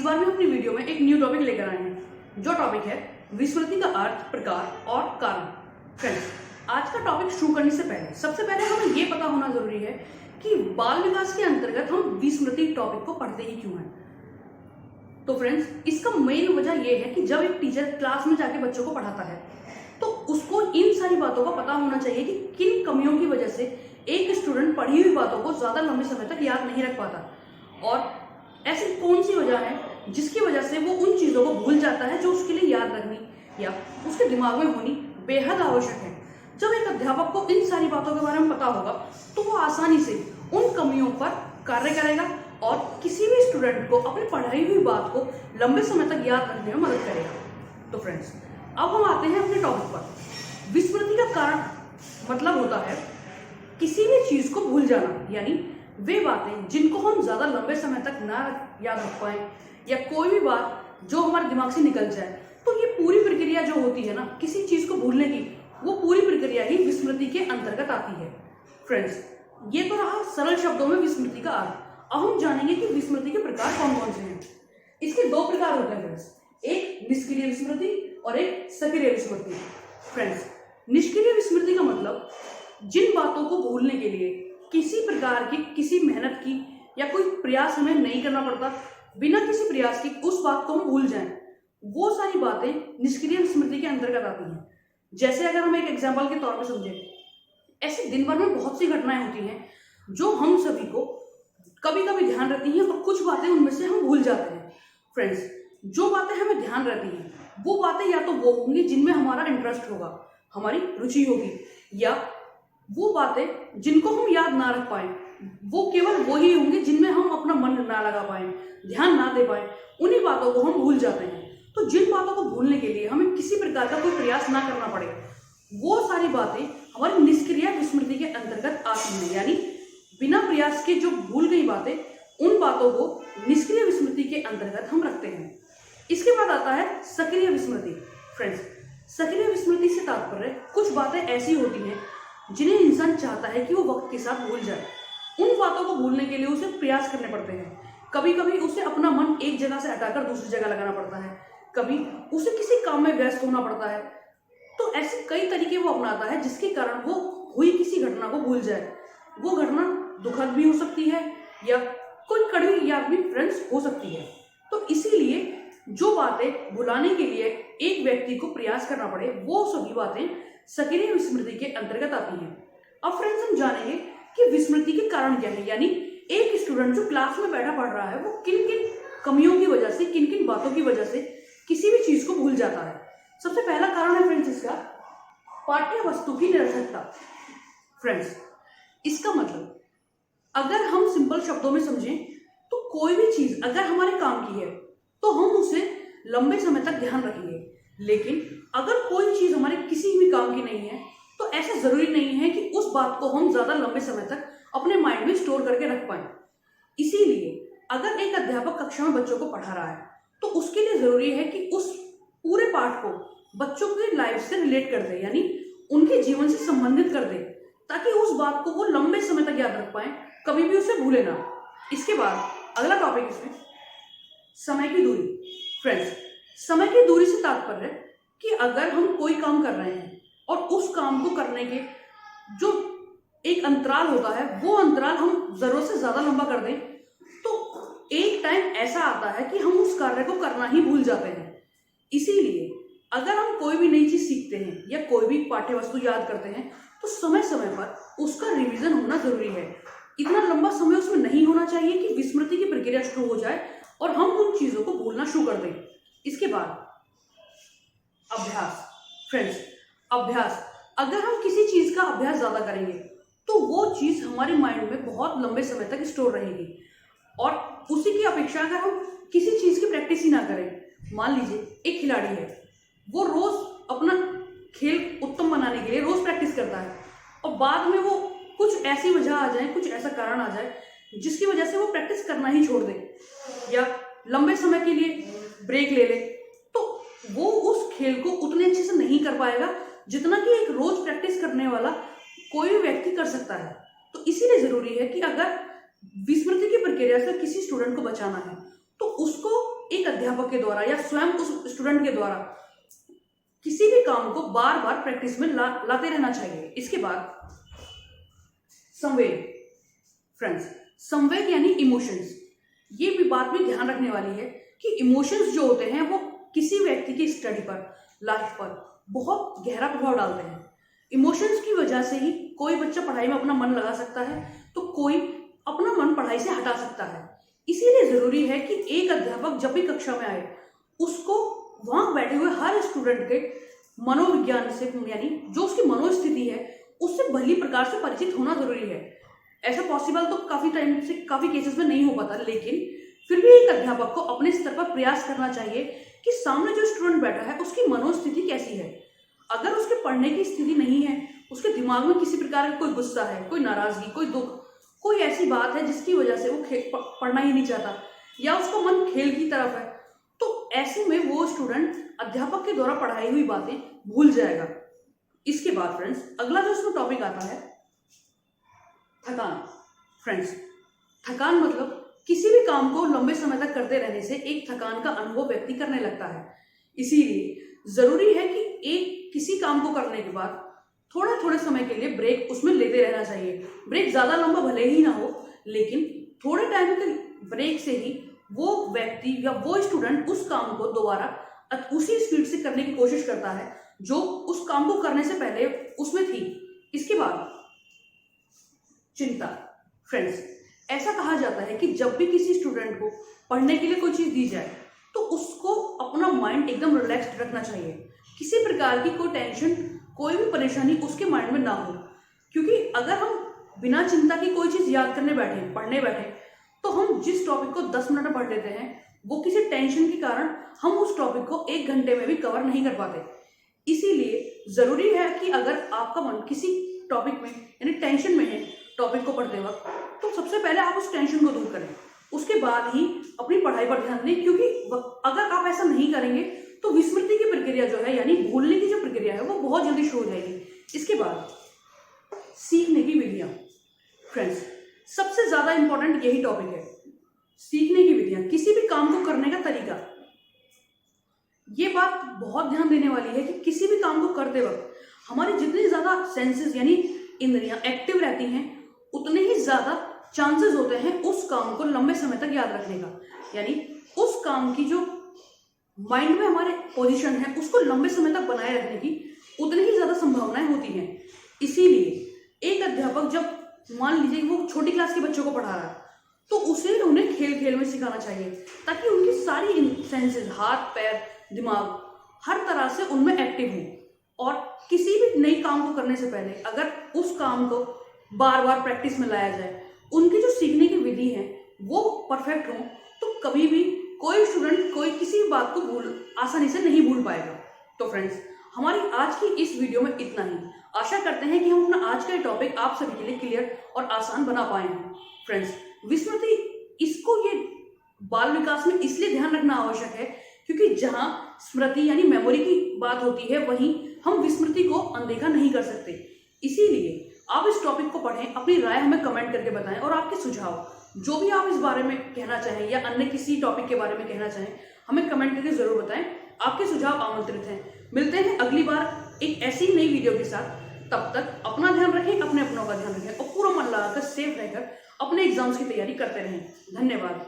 बार भी अपनी वीडियो में एक न्यू टॉपिक लेकर आए हैं, जो टॉपिक है विस्मृति का अर्थ, प्रकार और कारण। फ्रेंड्स, आज का टॉपिक शुरू करने से पहले सबसे पहले हमें ये पता होना जरूरी है कि बाल विकास के अंतर्गत हम विस्मृति टॉपिक को पढ़ते ही क्यों हैं। तो फ्रेंड्स, इसका मेन वजह यह है कि जब एक टीचर क्लास में जाके बच्चों को पढ़ाता है तो उसको इन सारी बातों का पता होना चाहिए कि किन कमियों की वजह से एक स्टूडेंट पढ़ी हुई बातों को ज्यादा लंबे समय तक याद नहीं रख पाता और ऐसी कौन सी वजह है जिसकी वजह से वो उन चीजों को भूल जाता है जो उसके लिए याद रखनी या उसके दिमाग में होनी बेहद आवश्यक है। जब एक अध्यापक को इन सारी बातों के बारे में पता होगा तो वो आसानी से उन कमियों पर कार्य करेगा और किसी भी स्टूडेंट को अपनी पढ़ाई हुई बात को लंबे समय तक याद रखने में मदद करेगा। तो फ्रेंड्स, अब हम आते हैं अपने टॉपिक पर। विस्मृति का कारण मतलब होता है किसी भी चीज को भूल जाना, यानी वे बातें जिनको हम ज्यादा लंबे समय तक ना याद रख पाए या कोई भी बात जो हमारे दिमाग से निकल जाए। तो ये पूरी प्रक्रिया जो होती है ना किसी चीज को भूलने की, वो पूरी प्रक्रिया ही विस्मृति के अंतर्गत आती है। फ्रेंड्स, ये तो रहा सरल शब्दों में विस्मृति का अर्थ। अब हम जानेंगे कि विस्मृति के प्रकार कौन कौन से हैं। इसके दो प्रकार होते हैं फ्रेंड्स, एक निष्क्रिय विस्मृति और एक सक्रिय विस्मृति। फ्रेंड्स, निष्क्रिय विस्मृति का मतलब जिन बातों को भूलने के लिए किसी प्रकार की किसी मेहनत की या कोई प्रयास हमें नहीं करना पड़ता, बिना किसी प्रयास की उस बात को हम भूल जाएं, वो सारी बातें निष्क्रिय विस्मृति के अंतर्गत आती हैं। जैसे अगर हम एक एग्जाम्पल के तौर पर समझें, ऐसे दिन भर में बहुत सी घटनाएं होती हैं जो हम सभी को कभी कभी ध्यान रहती हैं और कुछ बातें उनमें से हम भूल जाते हैं। फ्रेंड्स, जो बातें हमें ध्यान रहती हैं वो बातें या तो वो होंगी जिनमें हमारा इंटरेस्ट होगा, हमारी रुचि होगी, या वो बातें जिनको हम याद ना रख पाए वो केवल वही होंगे जिनमें हम अपना मन ना लगा पाए, ध्यान ना दे पाए। उन्हीं बातों को हम भूल जाते हैं। तो जिन बातों को भूलने के लिए हमें किसी प्रकार का कोई प्रयास ना करना पड़े, वो सारी बातें हमारी निष्क्रिय विस्मृति के अंतर्गत आती हैं। यानी बिना प्रयास के जो भूल गई बातें, उन बातों को निष्क्रिय विस्मृति के अंतर्गत हम रखते हैं। इसके बाद आता है सक्रिय विस्मृति। फ्रेंड्स, सक्रिय विस्मृति से तात्पर्य कुछ बातें ऐसी होती हैं जिन्हें इंसान चाहता है कि वो वक्त के साथ भूल जाए। उन बातों को भूलने के लिए उसे प्रयास करने पड़ते हैं। कभी कभी उसे अपना मन एक जगह से हटाकर दूसरी जगह लगाना पड़ता है, कभी उसे किसी काम में व्यस्त होना पड़ता है। तो ऐसे कई तरीके वो अपनाता है जिसके कारण वो हुई किसी घटना को भूल जाए। वो घटना दुखद भी हो सकती है या कोई कड़वी याद भी फ्रेंड्स हो सकती है। तो इसीलिए जो बातें भुलाने के लिए एक व्यक्ति को प्रयास करना पड़े, वो सभी बातें सक्रिय विस्मृति के अंतर्गत आती हैं। अब फ्रेंड्स, हम जानेंगे कि विस्मृति के कारण क्या है। यानी एक स्टूडेंट जो क्लास में बैठा पढ़ रहा है वो किन किन कमियों की वजह से, किन किन बातों की वजह से किसी भी चीज को भूल जाता है। सबसे पहला कारण है फ्रेंड्स इसका पाठ्य वस्तु की निरर्थकता। फ्रेंड्स, इसका मतलब अगर हम सिंपल शब्दों में समझें तो कोई भी चीज अगर हमारे काम की है तो हम उसे लंबे समय तक ध्यान रखेंगे, लेकिन अगर कोई चीज हमारे किसी भी काम की नहीं है तो ऐसा जरूरी नहीं है कि उस बात को हम ज्यादा लंबे समय तक अपने माइंड में स्टोर करके रख पाए। इसीलिए अगर एक अध्यापक कक्षा में बच्चों को पढ़ा रहा है तो उसके लिए जरूरी है कि उस पूरे पाठ को बच्चों की लाइफ से रिलेट कर दे, यानी उनके जीवन से संबंधित कर दे, ताकि उस बात को वो लंबे समय तक याद रख पाए, कभी भी उसे भूले ना। इसके बाद अगला टॉपिक इसमें समय की दूरी। फ्रेंड्स, समय की दूरी से तात्पर्य कि अगर हम कोई काम कर रहे हैं और उस काम को करने के जो एक अंतराल होता है वो अंतराल हम जरूरत से ज्यादा लंबा कर दें तो एक टाइम ऐसा आता है कि हम उस कार्य को करना ही भूल जाते हैं। इसीलिए अगर हम कोई भी नई चीज सीखते हैं या कोई भी पाठ्य वस्तु याद करते हैं तो समय समय पर उसका रिवीजन होना जरूरी है। इतना लंबा समय उसमें नहीं होना चाहिए कि विस्मृति की प्रक्रिया शुरू हो जाए और हम उन चीजों को भूलना शुरू कर दें। इसके बाद अभ्यास। फ्रेंड्स, अभ्यास, अगर हम किसी चीज का अभ्यास ज्यादा करेंगे तो वो चीज हमारे माइंड में बहुत लंबे समय तक स्टोर रहेगी। और उसी की अपेक्षा अगर हम किसी चीज की प्रैक्टिस ही ना करें, मान लीजिए एक खिलाड़ी है, वो रोज अपना खेल उत्तम बनाने के लिए रोज प्रैक्टिस करता है और बाद में वो कुछ ऐसी वजह आ जाए, कुछ ऐसा कारण आ जाए जिसकी वजह से वो प्रैक्टिस करना ही छोड़ दे या लंबे समय के लिए ब्रेक ले ले, तो वो उस खेल को उतने अच्छे से नहीं कर पाएगा जितना कि एक रोज प्रैक्टिस करने वाला कोई भी व्यक्ति कर सकता है। तो इसीलिए जरूरी है कि अगर विस्मृति की प्रक्रिया से किसी स्टूडेंट को बचाना है तो उसको एक अध्यापक के द्वारा या स्वयं उस स्टूडेंट के द्वारा किसी भी काम को बार बार प्रैक्टिस में लाते रहना चाहिए। इसके बाद संवेद फ्रेंड्स, संवेद यानी इमोशंस। ये भी बात में ध्यान रखने वाली है कि इमोशंस जो होते हैं वो किसी व्यक्ति की स्टडी पर, लाइफ पर बहुत गहरा प्रभाव डालते हैं। इमोशंस की वजह से ही कोई बच्चा पढ़ाई में अपना मन लगा सकता है, तो कोई अपना मन पढ़ाई से हटा सकता है। इसीलिए जरूरी है कि एक अध्यापक जब भी कक्षा में आए उसको वहां बैठे हुए हर स्टूडेंट के मनोविज्ञान से, यानी जो उसकी मनोस्थिति है उससे भली प्रकार से परिचित होना जरूरी है। ऐसा पॉसिबल तो काफी टाइम से काफी केसेस में नहीं हो पाता, लेकिन फिर भी एक अध्यापक को अपने स्तर पर प्रयास करना चाहिए कि सामने जो स्टूडेंट बैठा है उसकी मनोस्थिति कैसी है। अगर उसके पढ़ने की स्थिति नहीं है, उसके दिमाग में किसी प्रकार का कोई गुस्सा है, कोई नाराजगी, कोई दुख, कोई ऐसी बात है जिसकी वजह से वो पढ़ना ही नहीं चाहता, या उसका मन खेल की तरफ है, तो ऐसे में वो स्टूडेंट अध्यापक के द्वारा पढ़ाई हुई बातें भूल जाएगा। इसके बाद फ्रेंड्स अगला जो इसमें टॉपिक आता है थकान। फ्रेंड्स थकान मतलब किसी भी काम को लंबे समय तक करते रहने से एक थकान का अनुभव व्यक्ति करने लगता है। इसीलिए जरूरी है कि एक किसी काम को करने के बाद थोड़े थोड़े समय के लिए ब्रेक उसमें लेते रहना चाहिए। ब्रेक ज्यादा लंबा भले ही ना हो, लेकिन थोड़े टाइम के ब्रेक से ही वो व्यक्ति या वो स्टूडेंट उस काम को दोबारा उसी स्पीड से करने की कोशिश करता है जो उस काम को करने से पहले उसमें थी। इसके बाद चिंता। फ्रेंड्स ऐसा कहा जाता है कि जब भी किसी स्टूडेंट को पढ़ने के लिए कोई चीज दी जाए तो उसको अपना माइंड एकदम रिलैक्स्ड रखना चाहिए। किसी प्रकार की कोई टेंशन, कोई भी परेशानी उसके माइंड में ना हो, क्योंकि अगर हम बिना चिंता की कोई चीज याद करने बैठे, पढ़ने बैठे, तो हम जिस टॉपिक को 10 मिनट में पढ़ लेते हैं वो किसी टेंशन के कारण हम उस टॉपिक को 1 घंटे में भी कवर नहीं कर पाते। इसीलिए जरूरी है कि अगर आपका मन किसी टॉपिक में यानी टेंशन में है टॉपिक को पढ़ते वक्त, तो सबसे पहले आप उस टेंशन को दूर करें, उसके बाद ही अपनी पढ़ाई पर ध्यान दें। क्योंकि अगर आप ऐसा नहीं करेंगे तो विस्मृति की प्रक्रिया जो है, यानी भूलने की जो प्रक्रिया है, वो बहुत जल्दी शुरू हो जाएगी। इसके बाद सीखने की विधियां। फ्रेंड्स सबसे ज्यादा इंपॉर्टेंट यही टॉपिक है, सीखने की विधियां, किसी भी काम को करने का तरीका। ये बात बहुत ध्यान देने वाली है कि किसी भी काम को करते वक्त हमारी जितनी ज्यादा सेंसेस यानी इंद्रियां एक्टिव रहती हैं, उतने ही ज्यादा चांसेस होते हैं उस काम को लंबे समय तक याद रखने का। यानी उस काम की जो माइंड में हमारे पोजीशन है उसको लंबे समय तक बनाए रखने की उतनी ही ज्यादा संभावनाएं होती हैं। इसीलिए एक अध्यापक जब मान लीजिए वो छोटी क्लास के बच्चों को पढ़ा रहा है तो उसे उन्हें खेल खेल में सिखाना चाहिए, ताकि उनकी सारी सेंसेस, हाथ पैर दिमाग हर तरह से उनमें एक्टिव हो। और किसी भी नई काम को करने से पहले अगर उस काम को बार बार प्रैक्टिस में लाया जाए, उनकी जो सीखने की विधि है वो परफेक्ट हो, तो कभी भी कोई स्टूडेंट कोई किसी बात को आसानी से नहीं भूल पाएगा। तो फ्रेंड्स हमारी आज की इस वीडियो में इतना ही। आशा करते हैं कि हम अपना आज का टॉपिक आप सभी के लिए क्लियर और आसान बना पाए हैं। फ्रेंड्स विस्मृति, इसको ये बाल विकास में इसलिए ध्यान रखना आवश्यक है क्योंकि जहां स्मृति यानी मेमोरी की बात होती है वहीं हम विस्मृति को अनदेखा नहीं कर सकते। इसीलिए आप इस टॉपिक को पढ़ें, अपनी राय हमें कमेंट करके बताएं और आपके सुझाव जो भी आप इस बारे में कहना चाहें या अन्य किसी टॉपिक के बारे में कहना चाहें हमें कमेंट करके जरूर बताएं। आपके सुझाव आमंत्रित हैं। मिलते हैं अगली बार एक ऐसी नई वीडियो के साथ। तब तक अपना ध्यान रखें, अपने अपनों का ध्यान रखें और पूरा मन लगाकर सेफ रहकर अपने एग्जाम्स की तैयारी करते रहें। धन्यवाद।